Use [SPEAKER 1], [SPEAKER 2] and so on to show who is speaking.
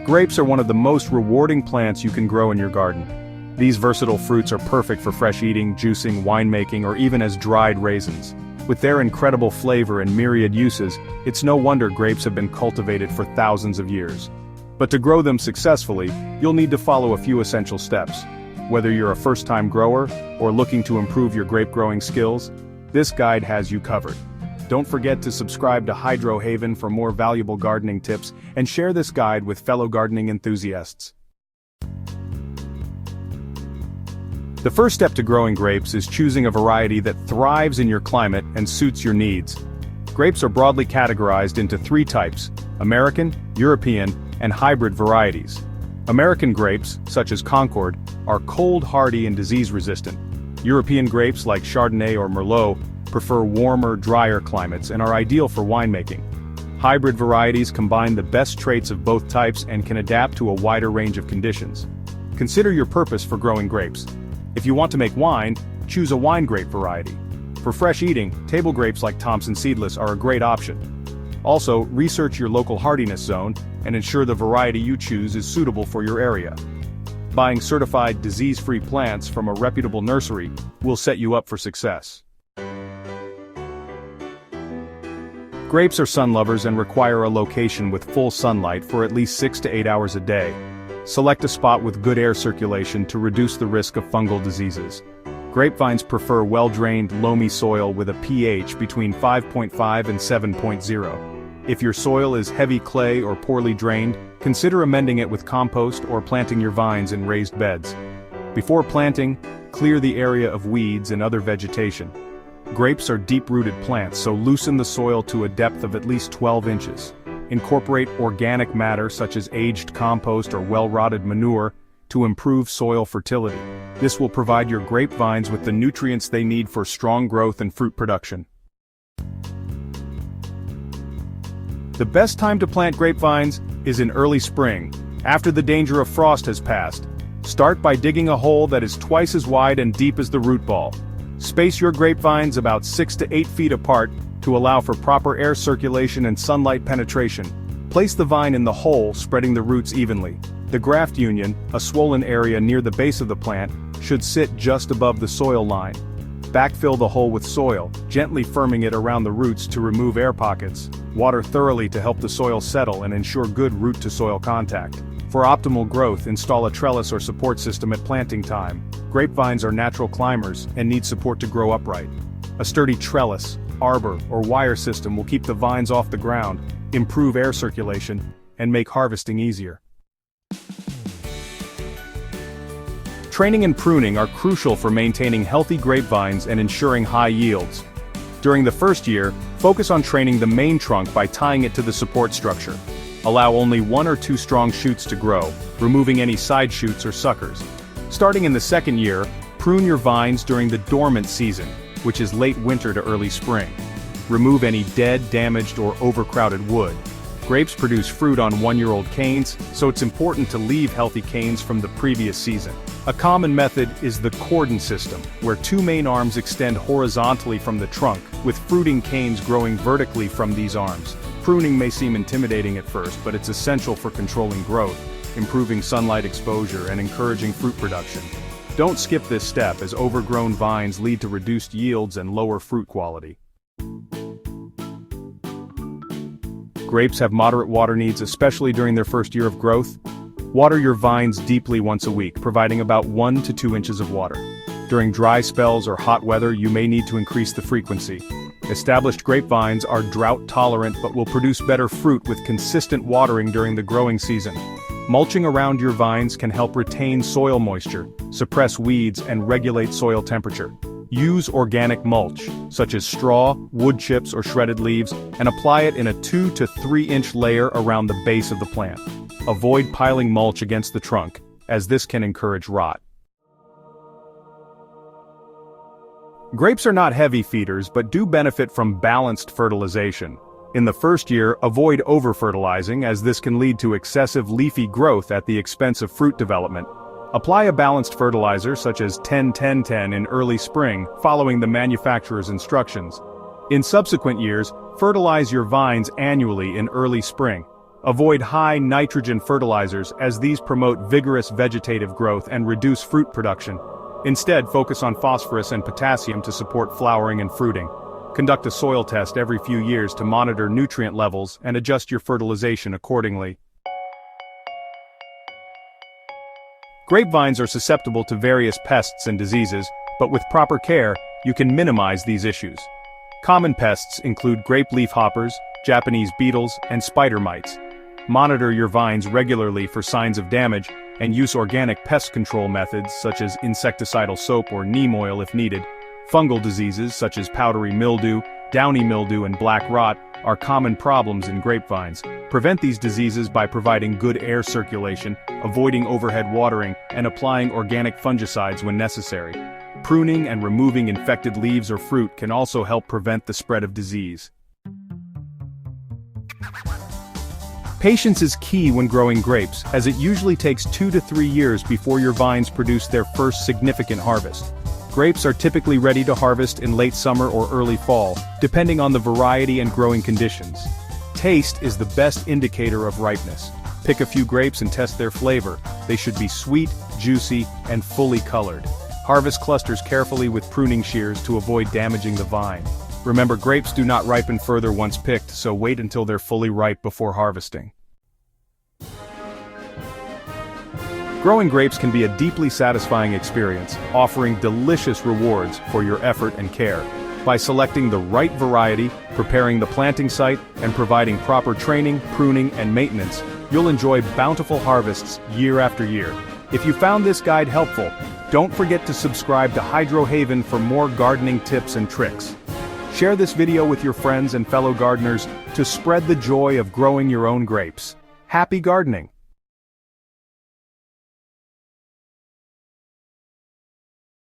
[SPEAKER 1] Grapes are one of the most rewarding plants you can grow in your garden. These versatile fruits are perfect for fresh eating, juicing, winemaking, or even as dried raisins. With their incredible flavor and myriad uses, it's no wonder grapes have been cultivated for thousands of years. But to grow them successfully, you'll need to follow a few essential steps. Whether you're a first-time grower or looking to improve your grape growing skills, this guide has you covered. Don't forget to subscribe to Hydro Haven for more valuable gardening tips and share this guide with fellow gardening enthusiasts. The first step to growing grapes is choosing a variety that thrives in your climate and suits your needs. Grapes are broadly categorized into three types: American, European, and hybrid varieties. American grapes, such as Concord, are cold hardy and disease-resistant. European grapes like Chardonnay or Merlot prefer warmer, drier climates and are ideal for winemaking. Hybrid varieties combine the best traits of both types and can adapt to a wider range of conditions. Consider your purpose for growing grapes. If you want to make wine, choose a wine grape variety. For fresh eating, table grapes like Thompson Seedless are a great option. Also, research your local hardiness zone and ensure the variety you choose is suitable for your area. Buying certified disease-free plants from a reputable nursery will set you up for success. Grapes are sun lovers and require a location with full sunlight for at least 6 to 8 hours a day. Select a spot with good air circulation to reduce the risk of fungal diseases. Grapevines prefer well-drained, loamy soil with a pH between 5.5 and 7.0. If your soil is heavy clay or poorly drained, consider amending it with compost or planting your vines in raised beds. Before planting, clear the area of weeds and other vegetation. Grapes are deep-rooted plants, so loosen the soil to a depth of at least 12 inches. Incorporate organic matter such as aged compost or well-rotted manure to improve soil fertility. This will provide your grapevines with the nutrients they need for strong growth and fruit production. The best time to plant grapevines is in early spring, after the danger of frost has passed. Start by digging a hole that is twice as wide and deep as the root ball. Space your grapevines about 6 to 8 feet apart to allow for proper air circulation and sunlight penetration. Place the vine in the hole, spreading the roots evenly. The graft union, a swollen area near the base of the plant, should sit just above the soil line. Backfill the hole with soil, gently firming it around the roots to remove air pockets. Water thoroughly to help the soil settle and ensure good root-to-soil contact. For optimal growth, install a trellis or support system at planting time. Grapevines are natural climbers and need support to grow upright. A sturdy trellis, arbor, or wire system will keep the vines off the ground, improve air circulation, and make harvesting easier. Training and pruning are crucial for maintaining healthy grapevines and ensuring high yields. During the first year, focus on training the main trunk by tying it to the support structure. Allow only 1 or 2 strong shoots to grow, removing any side shoots or suckers. Starting in the second year, prune your vines during the dormant season, which is late winter to early spring. Remove any dead, damaged, or overcrowded wood. Grapes produce fruit on 1-year-old canes, so it's important to leave healthy canes from the previous season. A common method is the cordon system, where 2 main arms extend horizontally from the trunk, with fruiting canes growing vertically from these arms. Pruning may seem intimidating at first, but it's essential for controlling growth, improving sunlight exposure, and encouraging fruit production. Don't skip this step, as overgrown vines lead to reduced yields and lower fruit quality. Grapes have moderate water needs, especially during their first year of growth. Water your vines deeply once a week, providing about 1 to 2 inches of water. During dry spells or hot weather, you may need to increase the frequency. Established grapevines are drought-tolerant but will produce better fruit with consistent watering during the growing season. Mulching around your vines can help retain soil moisture, suppress weeds, and regulate soil temperature. Use organic mulch, such as straw, wood chips, or shredded leaves, and apply it in a 2 to 3 inch layer around the base of the plant. Avoid piling mulch against the trunk, as this can encourage rot. Grapes are not heavy feeders but do benefit from balanced fertilization. In the first year, avoid over-fertilizing, as this can lead to excessive leafy growth at the expense of fruit development. Apply a balanced fertilizer such as 10-10-10 in early spring, following the manufacturer's instructions. In subsequent years, fertilize your vines annually in early spring. Avoid high nitrogen fertilizers as these promote vigorous vegetative growth and reduce fruit production. Instead, focus on phosphorus and potassium to support flowering and fruiting. Conduct a soil test every few years to monitor nutrient levels and adjust your fertilization accordingly. Grapevines are susceptible to various pests and diseases, but with proper care, you can minimize these issues. Common pests include grape leafhoppers, Japanese beetles, and spider mites. Monitor your vines regularly for signs of damage, and use organic pest control methods such as insecticidal soap or neem oil if needed. Fungal diseases such as powdery mildew, downy mildew, and black rot are common problems in grapevines. Prevent these diseases by providing good air circulation, avoiding overhead watering, and applying organic fungicides when necessary. Pruning and removing infected leaves or fruit can also help prevent the spread of disease. Patience is key when growing grapes, as it usually takes 2 to 3 years before your vines produce their first significant harvest. Grapes are typically ready to harvest in late summer or early fall, depending on the variety and growing conditions. Taste is the best indicator of ripeness. Pick a few grapes and test their flavor. They should be sweet, juicy, and fully colored. Harvest clusters carefully with pruning shears to avoid damaging the vine. Remember, grapes do not ripen further once picked, so wait until they're fully ripe before harvesting. Growing grapes can be a deeply satisfying experience, offering delicious rewards for your effort and care. By selecting the right variety, preparing the planting site, and providing proper training, pruning, and maintenance, you'll enjoy bountiful harvests year after year. If you found this guide helpful, don't forget to subscribe to Hydro Haven for more gardening tips and tricks. Share this video with your friends and fellow gardeners to spread the joy of growing your own grapes. Happy gardening!